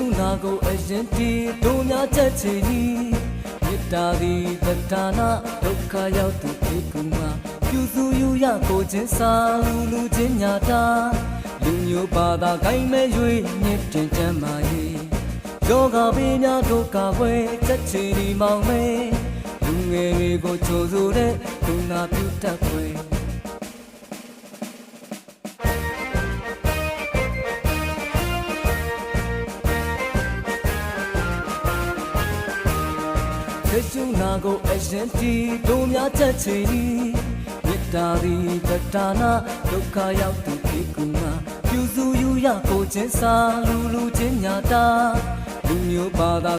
ရှုနာကိုအရင်တီတို့များချက်ချီမေတ္တာသည်တဒါနဒုက္ခရောက်သူဧကုမာပြုစုယူရကိုချင်းစာလူချင်းညာတာလူမျိုးဘာသာကိုင်းမဲ့၍မြင့်တင်ကြမ်းမာ၏ယောဂပညာဒုက္ခဝဲချက်ချီမောင်မဲလူငယ်တွေကိုချိုးဆိုတဲ့ကုဏပြုတတ်ွယ်ယေရှုနာကိုအရင်တီတို့များချက်ချီမေတ္တာသည်တဒါနဒုက္ခရောက်သူဧကုမာပြုစုယူရကိုချင်းစာလူချင်းညာတာလူမျိုးဘာသာ